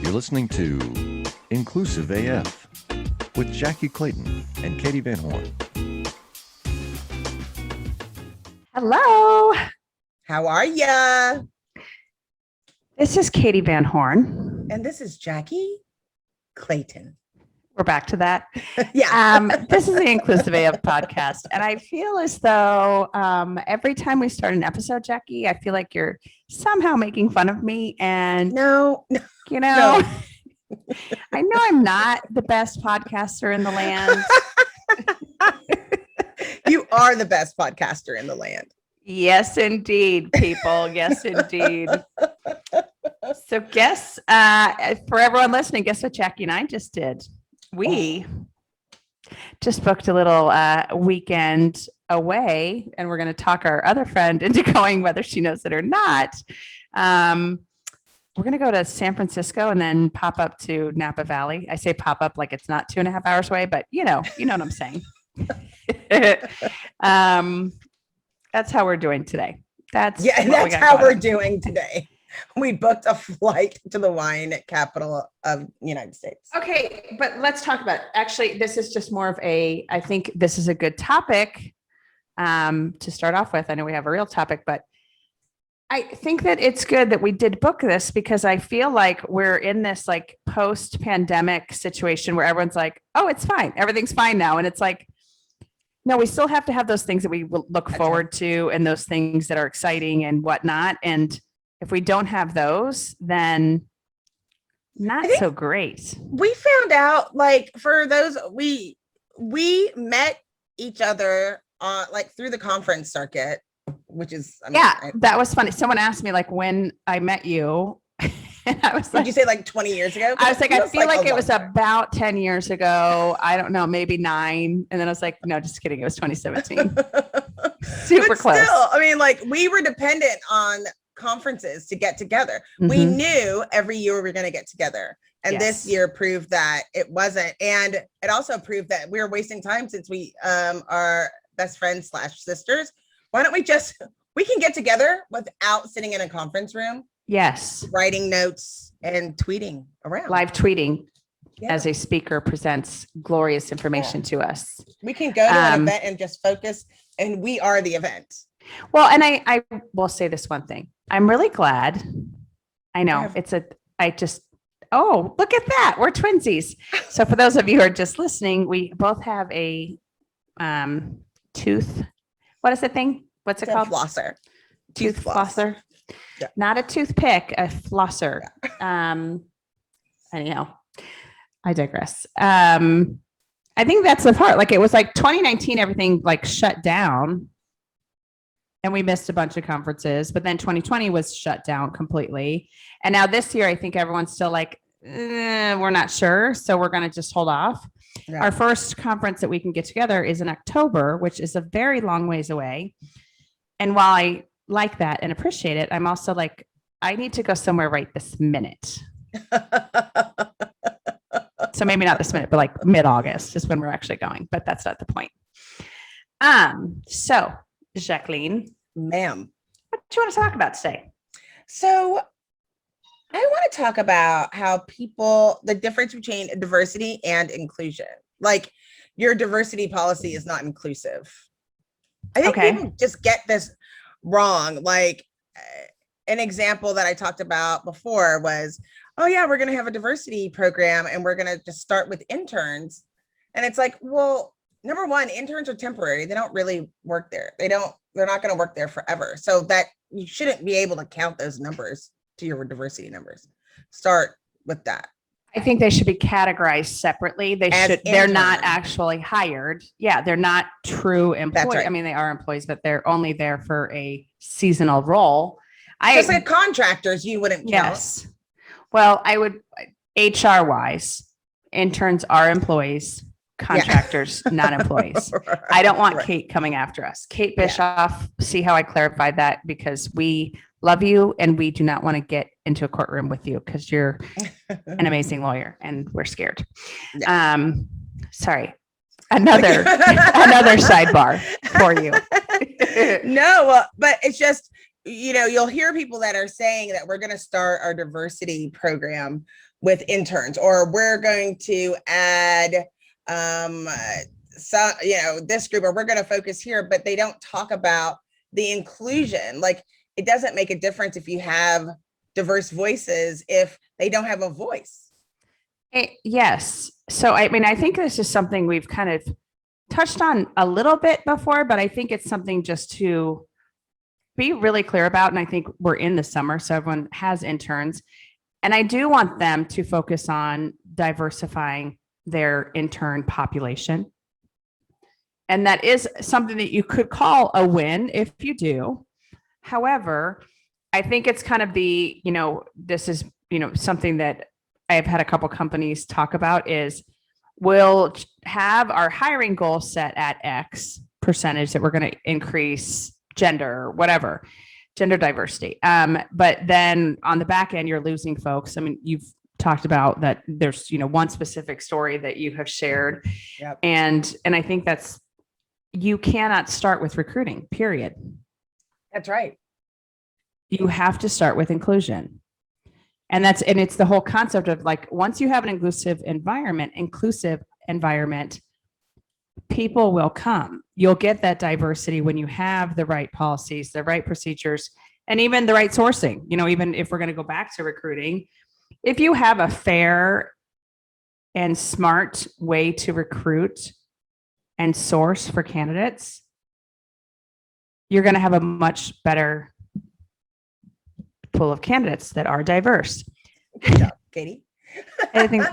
You're listening to Inclusive AF with Jackie Clayton and Katie Van Horn. Hello. How are ya? This is Katie Van Horn. And this is Jackie Clayton. We're back to that. Yeah. This is the Inclusive AF podcast. And I feel as though every time we start an episode, Jackie, I feel like you're somehow making fun of me. And, No. you know, I know I'm not the best podcaster in the land. You are the best podcaster in the land. Yes, indeed, people. Yes, indeed. So guess, for everyone listening, guess what Jackie and I just did? We just booked a little weekend away, and we're going to talk our other friend into going, whether she knows it or not. We're going to go to San Francisco and then pop up to Napa Valley. I say pop up like it's not 2.5 hours away, but you know what I'm saying. That's how we're doing today. That's how we're doing today. We booked a flight to the wine capital of the United States. Okay, but let's talk about, actually, this is just more of I think this is a good topic to start off with. I know we have a real topic, but I think that it's good that we did book this because I feel like we're in this like post-pandemic situation where everyone's like, oh, it's fine. Everything's fine now. And it's like, no, we still have to have those things that we will look forward to and those things that are exciting and whatnot. And if we don't have those, then not so great. We found out, like, for those, we met each other like through the conference circuit, which is, that was funny. Someone asked me like when I met you. And I was did you say like 20 years ago? I was like, I feel like it was about 10 years ago. I don't know, maybe 9. And then I was like, no, just kidding. It was 2017. Super close. Still, I mean, like, we were dependent on conferences to get together. Mm-hmm. We knew every year we were going to get together. And this year proved that it wasn't. And it also proved that we were wasting time since we are best friends / sisters. Why don't we can get together without sitting in a conference room. Yes. Writing notes and tweeting around. Live tweeting as a speaker presents glorious information to us. We can go to an event and just focus, and we are the event. Well, and I will say this one thing. I'm really glad. I know look at that. We're twinsies. So for those of you who are just listening, we both have a tooth. What is the thing? What's it called? Flosser. Tooth flosser. Yeah. Not a toothpick, a flosser. Anyhow, I digress. I think that's the part. Like, it was like 2019, everything like shut down. And we missed a bunch of conferences, but then 2020 was shut down completely. And now this year, I think everyone's still like, we're not sure. So we're going to just hold off. Yeah. Our first conference that we can get together is in October, which is a very long ways away. And while I like that and appreciate it, I'm also like, I need to go somewhere right this minute. So maybe not this minute, but like mid-August is when we're actually going, but that's not the point. So Jacqueline, ma'am, what do you want to talk about today? So I want to talk about how the difference between diversity and inclusion. Like, your diversity policy is not inclusive. I think people just get this wrong. Like, an example that I talked about before was, oh yeah, we're going to have a diversity program and we're going to just start with interns. And it's like, well, number one, interns are temporary. They don't really work there. They're not going to work there forever. So that you shouldn't be able to count those numbers to your diversity numbers. Start with that. I think they should be categorized separately. They're not actually hired. Yeah, they're not true employees. Right. I mean, they are employees, but they're only there for a seasonal role. Just like contractors, you wouldn't count. Yes. Well, I would, HR wise, interns are employees, contractors, not employees. Right. I don't want Kate coming after us. Kate Bischoff, see how I clarified that, because we love you and we do not want to get into a courtroom with you because you're an amazing lawyer and we're scared. Yeah. Sorry. Another sidebar for you. No, but it's just, you'll hear people that are saying that we're going to start our diversity program with interns, or we're going to add some, this group, or we're going to focus here, but they don't talk about the inclusion. Like, it doesn't make a difference if you have diverse voices if they don't have a voice. Yes. So, I mean, I think this is something we've kind of touched on a little bit before, but I think it's something just to be really clear about. And I think we're in the summer, so everyone has interns. And I do want them to focus on diversifying their intern population. And that is something that you could call a win if you do. However, I think it's kind of this is, something that I've had a couple companies talk about is we'll have our hiring goal set at X percentage that we're going to increase gender or whatever, gender diversity. But then on the back end, you're losing folks. I mean, you've talked about that there's, one specific story that you have shared. Yep. And I think you cannot start with recruiting, period. That's right. You have to start with inclusion. And it's the whole concept of like, once you have an inclusive environment, people will come. You'll get that diversity when you have the right policies, the right procedures, and even the right sourcing. Even if we're going to go back to recruiting, if you have a fair and smart way to recruit and source for candidates, you're going to have a much better pool of candidates that are diverse. Good job, Katie. I think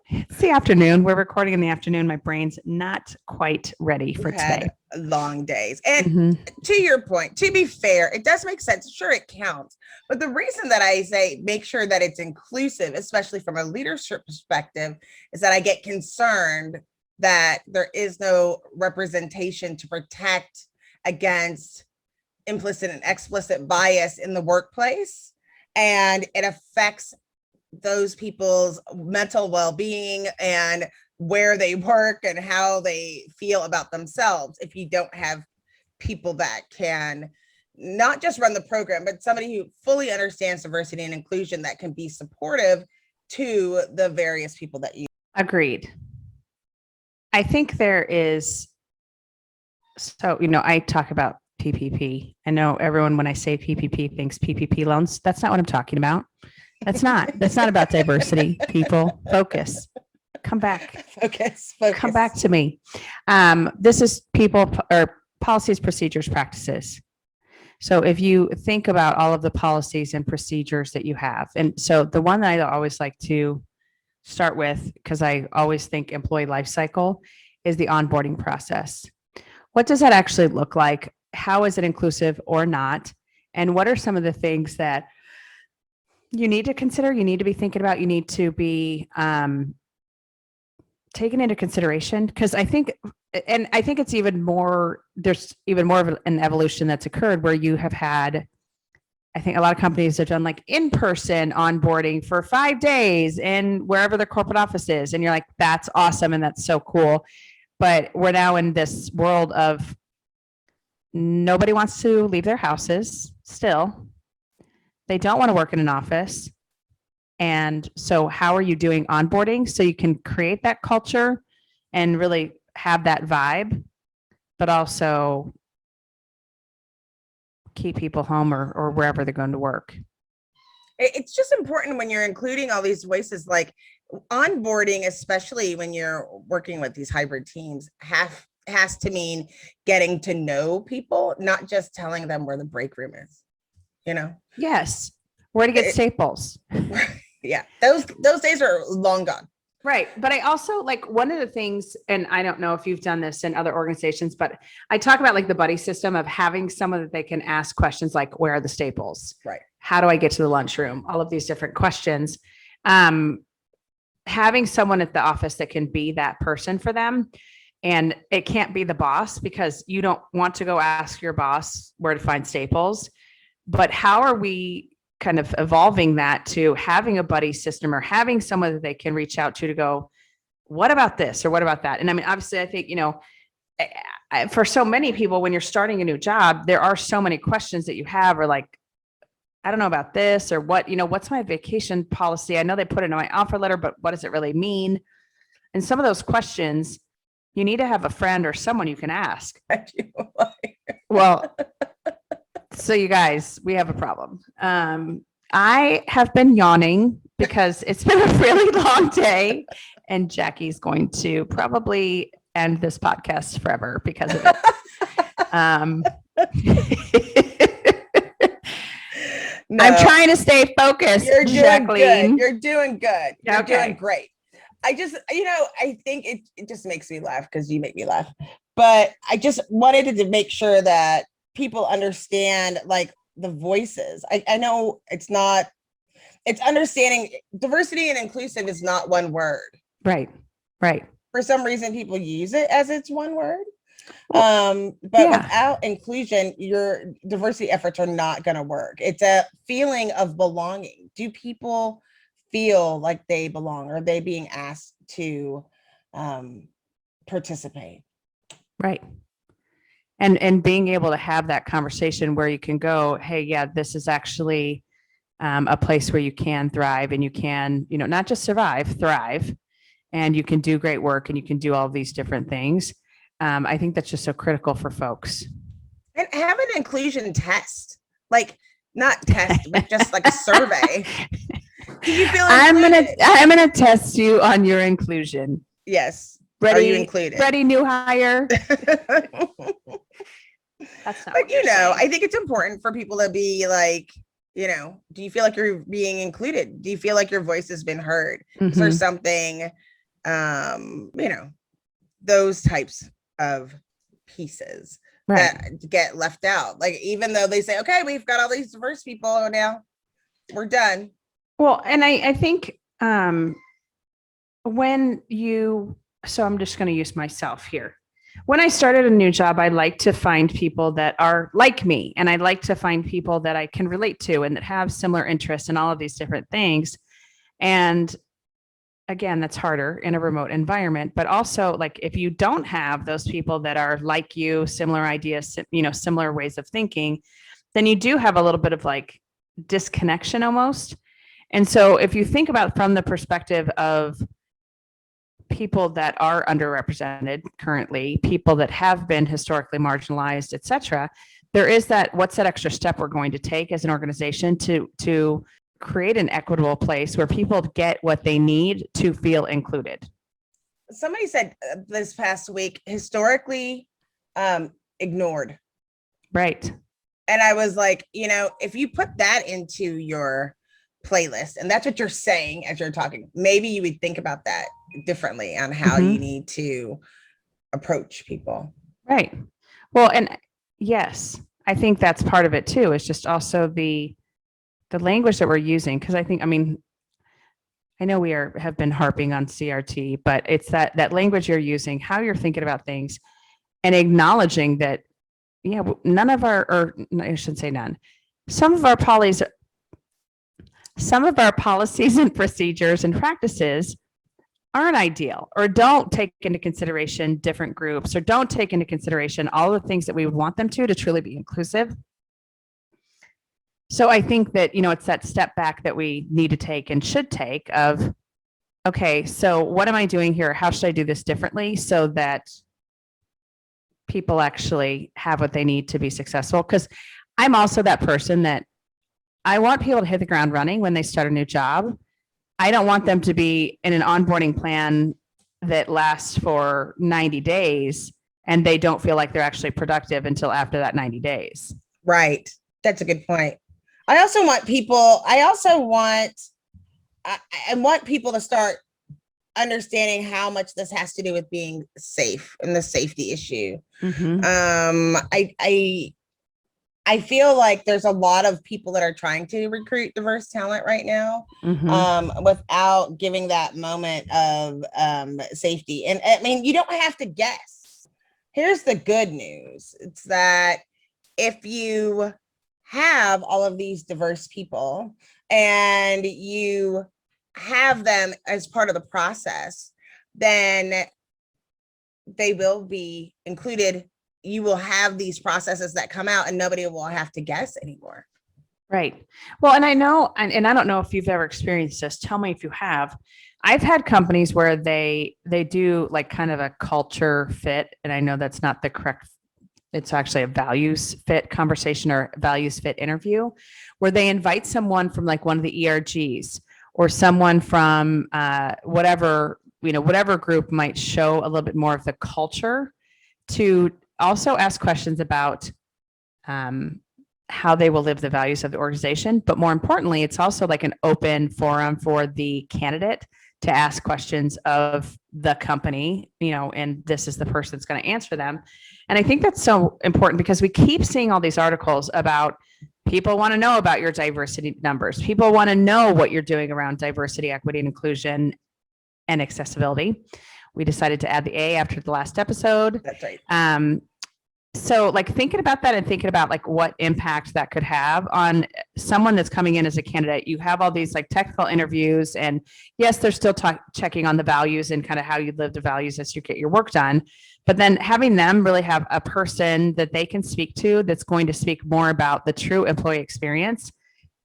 it's the afternoon. We're recording in the afternoon. My brain's not quite ready for We've had today. long days. And to your point, to be fair, it does make sense. Sure, it counts. But the reason that I say make sure that it's inclusive, especially from a leadership perspective, is that I get concerned that there is no representation to protect against implicit and explicit bias in the workplace. And it affects those people's mental well-being and where they work and how they feel about themselves if you don't have people that can not just run the program, but somebody who fully understands diversity and inclusion that can be supportive to the various people that you. Agreed. I think there is, I talk about PPP. I know everyone, when I say PPP, thinks PPP loans. That's not what I'm talking about. That's not about diversity. People, focus. Come back. Focus. Come back to me. This is people or policies, procedures, practices. So if you think about all of the policies and procedures that you have, and so the one that I always like to start with, because I always think employee life cycle, is the onboarding process. What does that actually look like? How is it inclusive or not? And what are some of the things that you need to consider, you need to be thinking about, you need to be taken into consideration? Because I think it's even more, there's even more of an evolution that's occurred where you have had, I think a lot of companies have done like in-person onboarding for 5 days in wherever their corporate office is. And you're like, that's awesome. And that's so cool. But we're now in this world of nobody wants to leave their houses still. They don't want to work in an office. And so how are you doing onboarding so you can create that culture and really have that vibe, but also keep people home or wherever they're going to work? It's just important when you're including all these voices, like onboarding, especially when you're working with these hybrid teams, has to mean getting to know people, not just telling them where the break room is, Yes. Where to get staples. Yeah. Those days are long gone. Right. But I also like one of the things, and I don't know if you've done this in other organizations, but I talk about like the buddy system of having someone that they can ask questions like, where are the staples? Right. How do I get to the lunchroom? All of these different questions. Having someone at the office that can be that person for them. And it can't be the boss, because you don't want to go ask your boss where to find staples. But how are we kind of evolving that to having a buddy system or having someone that they can reach out to go, what about this or what about that? And I mean, obviously, I think, for so many people, when you're starting a new job, there are so many questions that you have, or like, I don't know about this, or what, what's my vacation policy? I know they put it in my offer letter, but what does it really mean? And some of those questions, you need to have a friend or someone you can ask. Well, so you guys, we have a problem. I have been yawning because it's been a really long day, and Jackie's going to probably end this podcast forever because of it. No, I'm trying to stay focused, you're doing Jacqueline. good. You're doing good. You're Okay. doing great. I just, I think it just makes me laugh because you make me laugh. But I just wanted to make sure that people understand like the voices. I know it's understanding diversity and inclusive is not one word. Right. For some reason, people use it as it's one word. Well, But yeah. without inclusion, your diversity efforts are not going to work. It's a feeling of belonging. Do people feel like they belong? Are they being asked to participate? Right. And being able to have that conversation where you can go, hey, yeah, this is actually a place where you can thrive, and you can, not just survive, thrive, and you can do great work, and you can do all these different things. I think that's just so critical for folks. And have an inclusion test, like not test, but just like a survey. Do you feel included? I'm gonna test you on your inclusion. Yes. Ready? Are you included? Ready, new hire? That's not. But I think it's important for people to be like, do you feel like you're being included? Do you feel like your voice has been heard? Is there something, those types of pieces that get left out? Like, even though they say, okay, we've got all these diverse people now, we're done. Well, and I think so I'm just going to use myself here. When I started a new job, I like to find people that are like me, and I like to find people that I can relate to and that have similar interests and all of these different things. And again, that's harder in a remote environment, but also like if you don't have those people that are like you, similar ideas, similar ways of thinking, then you do have a little bit of like disconnection almost. And so if you think about from the perspective of people that are underrepresented currently, people that have been historically marginalized, et cetera, there is what's that extra step we're going to take as an organization to create an equitable place where people get what they need to feel included. Somebody said this past week, historically ignored. Right. And I was like, if you put that into your playlist, and that's what you're saying as you're talking, maybe you would think about that differently on how you need to approach people. Right. Well, and yes, I think that's part of it too. It's just also the language that we're using. Cause I know we have been harping on CRT, but it's that language you're using, how you're thinking about things, and acknowledging that, yeah, none of I shouldn't say none. Some of our policies and procedures and practices aren't ideal, or don't take into consideration different groups, or don't take into consideration all the things that we would want them to truly be inclusive. So I think that, it's that step back that we need to take and should take of, okay, so what am I doing here? How should I do this differently so that people actually have what they need to be successful? Because I'm also that person that I want people to hit the ground running when they start a new job. I don't want them to be in an onboarding plan that lasts for 90 days and they don't feel like they're actually productive until after that 90 days. Right. That's a good point. I want people to start understanding how much this has to do with being safe and the safety issue. I feel like there's a lot of people that are trying to recruit diverse talent right now, without giving that moment of safety. And I mean, you don't have to guess. Here's the good news. It's that if you have all of these diverse people and you have them as part of the process, then they will be included you will have these processes that come out and nobody will have to guess anymore. Right. Well, and I know, and I don't know if you've ever experienced this. Tell me if you have. I've had companies where they do like kind of a culture fit, and I know that's not the correct. It's actually a values fit conversation or values fit interview, where they invite someone from like one of the ERGs or someone from whatever whatever group might show a little bit more of the culture, to also ask questions about how they will live the values of the organization. But more importantly, it's also like an open forum for the candidate to ask questions of the company, and this is the person that's going to answer them. And I think that's so important because we keep seeing all these articles about people want to know about your diversity numbers. People want to know what you're doing around diversity, equity, and inclusion and accessibility. We decided to add the A after the last episode. That's right. So like thinking about that and thinking about like what impact that could have on someone that's coming in as a candidate. You have all these like technical interviews, and yes, they're still checking on the values and kind of how you live the values as you get your work done. But then having them really have a person that they can speak to that's going to speak more about the true employee experience,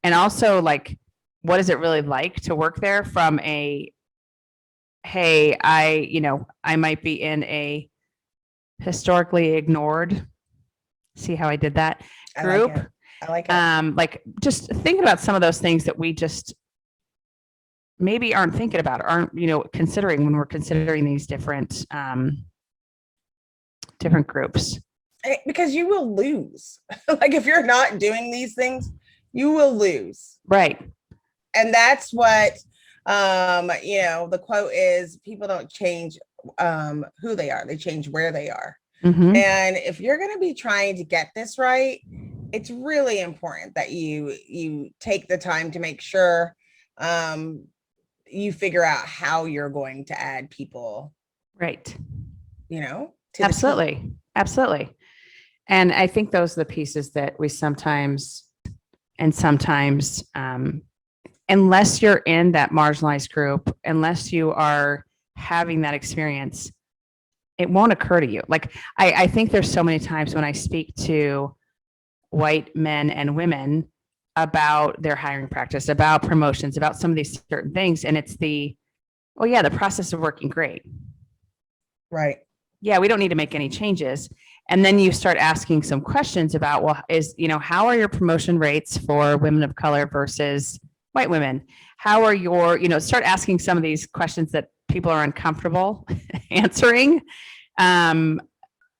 and also like what is it really like to work there from a, hey, I might be in a historically ignored, see how I did that, group. I like it. Like just thinking about some of those things that we just maybe aren't thinking about, aren't, considering when we're considering these different groups. Because you will lose. Like if you're not doing these things, you will lose. Right. And that's what, the quote is, people don't change who they are, they change where they are. Mm-hmm. And if you're going to be trying to get this right, it's really important that you take the time to make sure you figure out how you're going to add people. Right. To Absolutely. Absolutely. And I think those are the pieces that we sometimes, unless you're in that marginalized group, unless you are having that experience, it won't occur to you. Like, I think there's so many times when I speak to white men and women about their hiring practice, about promotions, about some of these certain things. And it's the process of working great. Right. Yeah, we don't need to make any changes. And then you start asking some questions about, well, how are your promotion rates for women of color versus white women? How are your, start asking some of these questions that people are uncomfortable answering.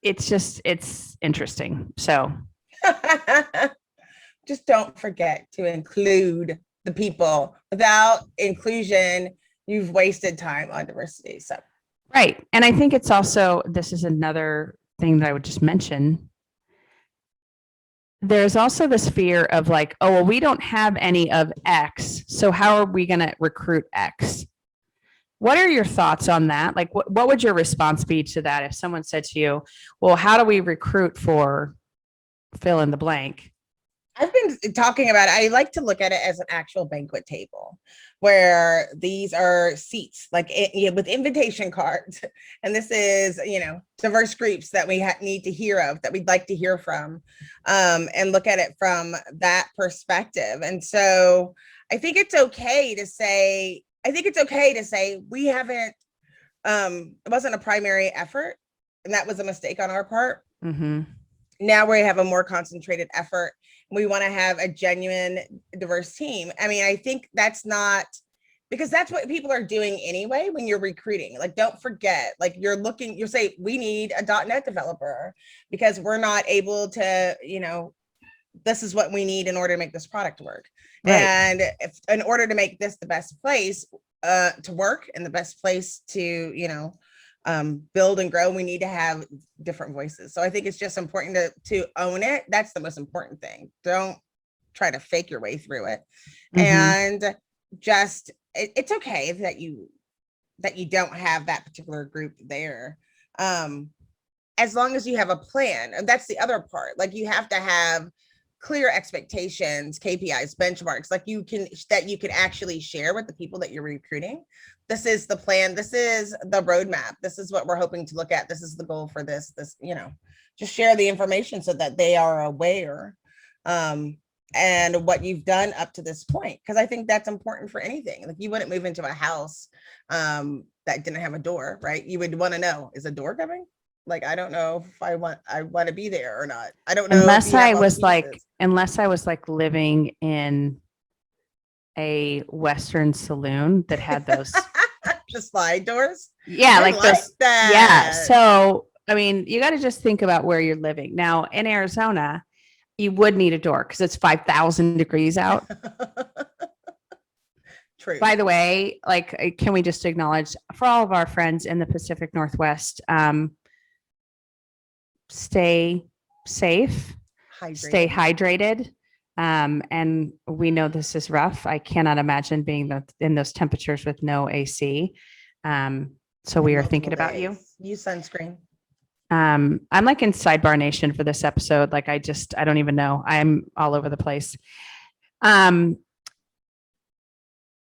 It's interesting. So just don't forget to include the people. Without inclusion, you've wasted time on diversity. So right. And I think it's also, this is another thing that I would just mention. There's also this fear of like, oh, well, we don't have any of X, so how are we going to recruit X? What are your thoughts on that? Like, what would your response be to that if someone said to you, well, how do we recruit for fill in the blank? I've been talking about it. I like to look at it as an actual banquet table where these are seats, like with invitation cards. And this is, diverse groups that we need to hear of, that we'd like to hear from, and look at it from that perspective. And so I think it's okay to say, we haven't, it wasn't a primary effort, and that was a mistake on our part. Mm-hmm. Now we have a more concentrated effort. We want to have a genuine, diverse team. I mean, I think that's not, because that's what people are doing anyway when you're recruiting. Like, don't forget, like you say, we need a .NET developer because we're not able to, this is what we need in order to make this product work. Right. And in order to make this the best place to work and the best place to, build and grow, we need to have different voices. So I think it's just important to own it. That's the most important thing. Don't try to fake your way through it. Mm-hmm. And just, it's okay that you don't have that particular group there. As long as you have a plan. And that's the other part. Like, you have to have clear expectations, KPIs, benchmarks, like that you can actually share with the people that you're recruiting. This is the plan. This is the roadmap. This is what we're hoping to look at. This is the goal for this, just share the information so that they are aware, and what you've done up to this point. Because I think that's important for anything. Like, you wouldn't move into a house that didn't have a door, right? You would want to know, is a door coming? Like, I don't know if I want to be there or not. I don't know. if Unless you have I all the was like, pieces. unless I was like living in a Western saloon that had those, The slide doors. yeah, I like those, that. yeah. So, I mean, you got to just think about where you're living. Now in Arizona, you would need a door because it's 5,000 degrees out. True. By the way, like, can we just acknowledge for all of our friends in the Pacific Northwest, stay safe, stay hydrated. And we know this is rough. I cannot imagine being in those temperatures with no AC. So we are thinking about you. Use sunscreen. I'm like in Sidebar Nation for this episode. Like, I don't even know. I'm all over the place.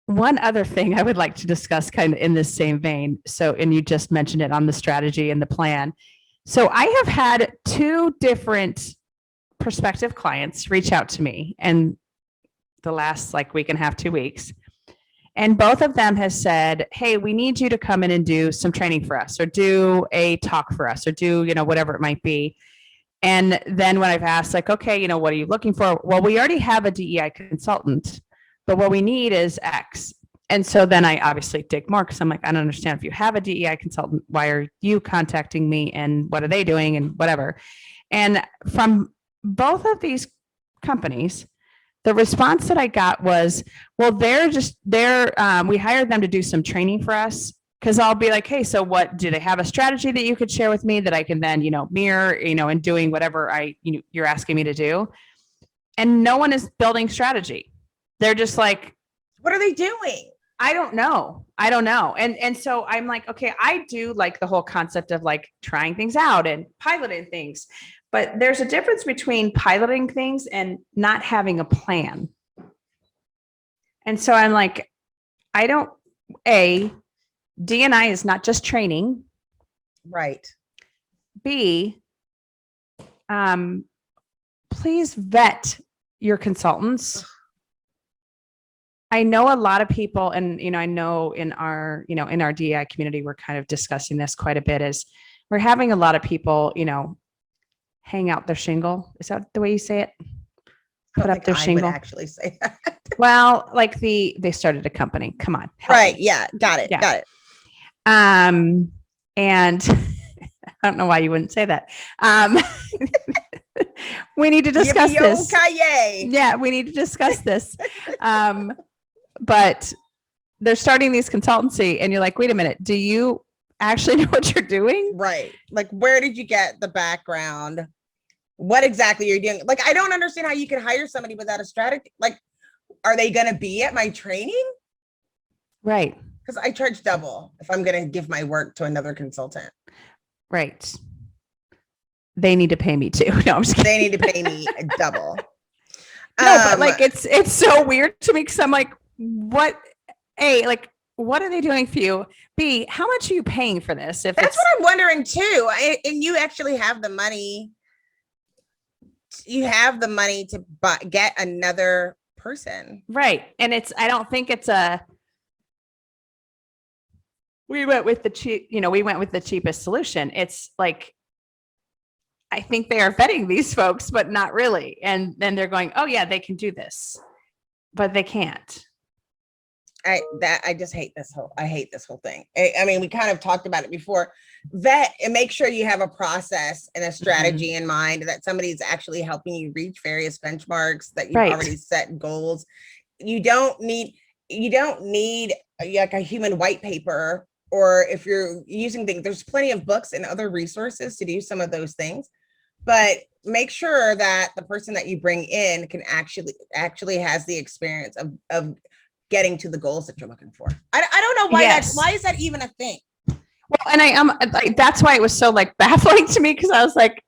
One other thing I would like to discuss kind of in this same vein. So, and you just mentioned it on the strategy and the plan. So I have had 2 different prospective clients reach out to me in the last like week and a half, 2 weeks. And both of them has said, hey, we need you to come in and do some training for us, or do a talk for us, or do, whatever it might be. And then when I've asked, like, okay, what are you looking for? Well, we already have a DEI consultant, but what we need is X. And so then I obviously dig more, because I'm like, I don't understand. If you have a DEI consultant, why are you contacting me, and what are they doing, and whatever. And from both of these companies, the response that I got was, well, we hired them to do some training for us. Cause I'll be like, hey, so what, do they have a strategy that you could share with me that I can then, mirror, in doing whatever you're asking me to do? And no one is building strategy. They're just like, what are they doing? I don't know. And so I'm like, okay, I do like the whole concept of like trying things out and piloting things, but there's a difference between piloting things and not having a plan. And so I'm like, D&I is not just training. Right. B, please vet your consultants. I know a lot of people, and, I know in our DEI community, we're kind of discussing this quite a bit, is we're having a lot of people, hang out their shingle. Is that the way you say it? Put up their shingle. I would actually say that. Well, like they started a company. Come on. Right. Me. Yeah. Got it. Yeah. Got it. And I don't know why you wouldn't say that. We need to discuss this. Yeah, we need to discuss this. But they're starting these consultancy, and you're like, wait a minute, do you actually know what you're doing? Right. Like, where did you get the background? What exactly you're doing? Like, I don't understand how you can hire somebody without a strategy. Like, are they going to be at my training? Right. Because I charge double if I'm going to give my work to another consultant. Right. They need to pay me too. No, I'm just kidding. They need to pay me double. No, but like, it's so weird to me, because I'm like, what are they doing for you? B, how much are you paying for this? If that's what I'm wondering too. And you actually have the money. You have the money to get another person. Right. And I don't think it's we went with the cheapest solution. It's like, I think they are vetting these folks, but not really. And then they're going, oh yeah, they can do this, but they can't. I just hate this whole thing. I mean, we kind of talked about it before. Vet and make sure you have a process and a strategy in mind, that somebody's actually helping you reach various benchmarks, that you've already set goals. You don't need like a human white paper, or if you're using things, there's plenty of books and other resources to do some of those things. But make sure that the person that you bring in can actually has the experience of getting to the goals that you're looking for. I don't know why why is that even a thing? Well, and I am like, that's why it was so like baffling to me, because I was like,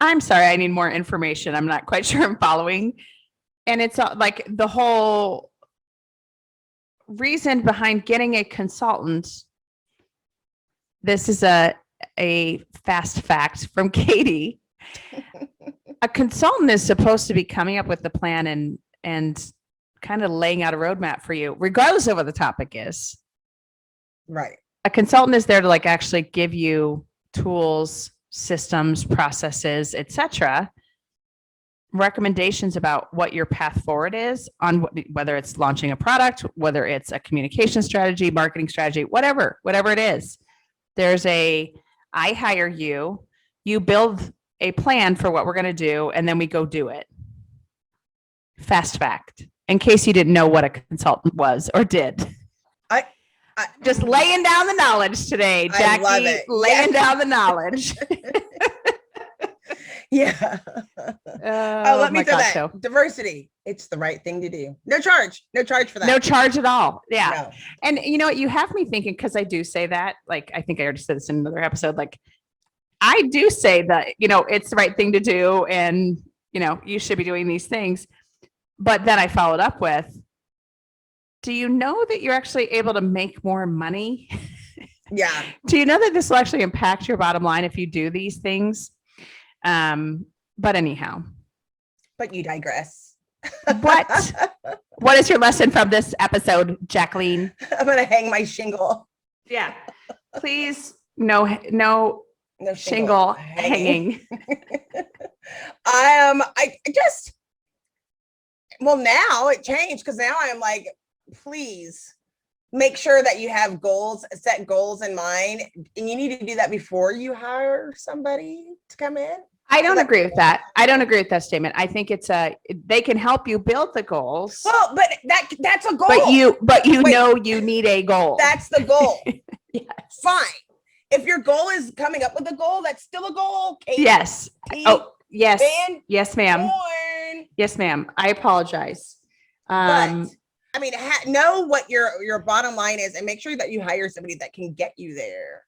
I'm sorry, I need more information. I'm not quite sure I'm following. And it's like the whole reason behind getting a consultant. This is a fast fact from Katie. A consultant is supposed to be coming up with the plan and kind of laying out a roadmap for you, regardless of what the topic is. Right. A consultant is there to like actually give you tools, systems, processes, etc., recommendations about what your path forward is on whether it's launching a product, whether it's a communication strategy, marketing strategy, whatever it is. I hire you, you build a plan for what we're going to do, and then we go do it. Fast fact, in case you didn't know what a consultant was or did. I Just laying down the knowledge today, Jackie. I love it. Laying down the knowledge. Yeah. Let me throw that. Diversity. It's the right thing to do. No charge for that. No charge at all. Yeah. No. And you know what? You have me thinking, because I do say that, like, I think I already said this in another episode. Like, I do say that, it's the right thing to do. And, you should be doing these things. But then I followed up with, do you know that you're actually able to make more money? Yeah. Do you know that this will actually impact your bottom line if you do these things? But anyhow. But you digress. What is your lesson from this episode, Jacqueline? I'm gonna hang my shingle. Yeah. Please, no shingle hanging. Now it changed, because now I'm like, please make sure that you have set goals in mind, and you need to do that before you hire somebody to come in. I don't agree with that. I don't agree with that statement. I think they can help you build the goals. Well, but that's a goal. But you know you need a goal. That's the goal. Yes. Fine. If your goal is coming up with a goal, that's still a goal. Kate. Yes. Oh, yes. Van yes, ma'am. Horn. Yes, ma'am. I apologize. But I mean, know what your bottom line is, and make sure that you hire somebody that can get you there.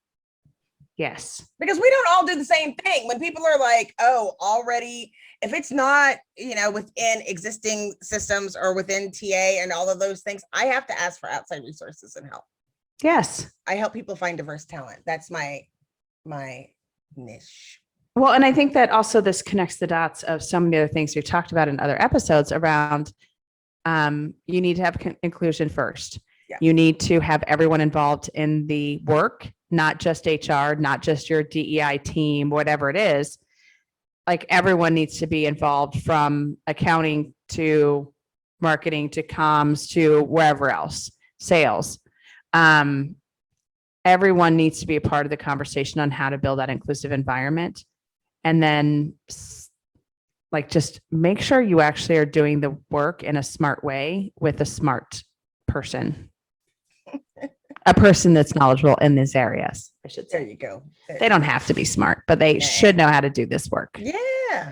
Yes. Because we don't all do the same thing. When people are like, oh, already, if it's not, within existing systems or within TA and all of those things, I have to ask for outside resources and help. Yes. I help people find diverse talent. That's my niche. Well, and I think that also this connects the dots of so many other things we've talked about in other episodes around you need to have inclusion first. Yeah. You need to have everyone involved in the work, not just HR, not just your DEI team, whatever it is. Like, everyone needs to be involved, from accounting to marketing to comms to wherever else, sales. Everyone needs to be a part of the conversation on how to build that inclusive environment. And then, like, just make sure you actually are doing the work in a smart way with a smart person. A person that's knowledgeable in these areas, I should say. There you go. They don't have to be smart, but they should know how to do this work. Yeah.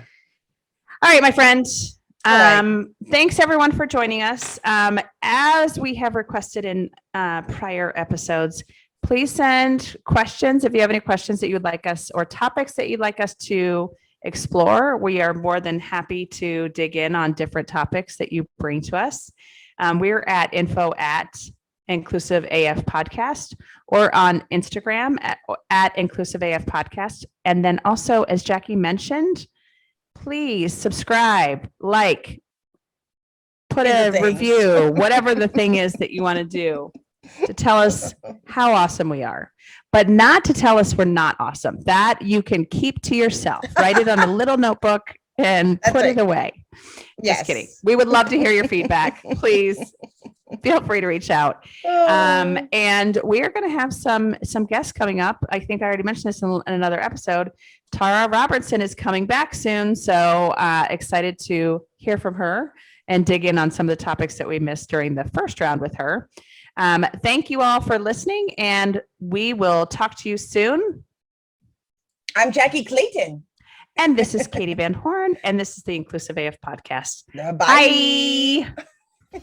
All right, my friends. Right. Thanks everyone for joining us. As we have requested in prior episodes, please send questions if you have any questions that you would like us, or topics that you'd like us to explore. We are more than happy to dig in on different topics that you bring to us. We're at info@Inclusive AF Podcast, or on Instagram at Inclusive AF Podcast. And then also, as Jackie mentioned, please subscribe, like, put a review, whatever the thing is that you want to do, to tell us how awesome we are, but not to tell us we're not awesome. That you can keep to yourself. Write it on a little notebook and put it away. Yes. Just kidding. We would love to hear your feedback. Please feel free to reach out. And we are going to have some guests coming up. I think I already mentioned this in another episode. Tara Robertson is coming back soon. So excited to hear from her and dig in on some of the topics that we missed during the first round with her. Thank you all for listening, and we will talk to you soon. I'm Jackie Clayton. And this is Katie Van Horn, and this is the Inclusive AF Podcast. Bye. Bye.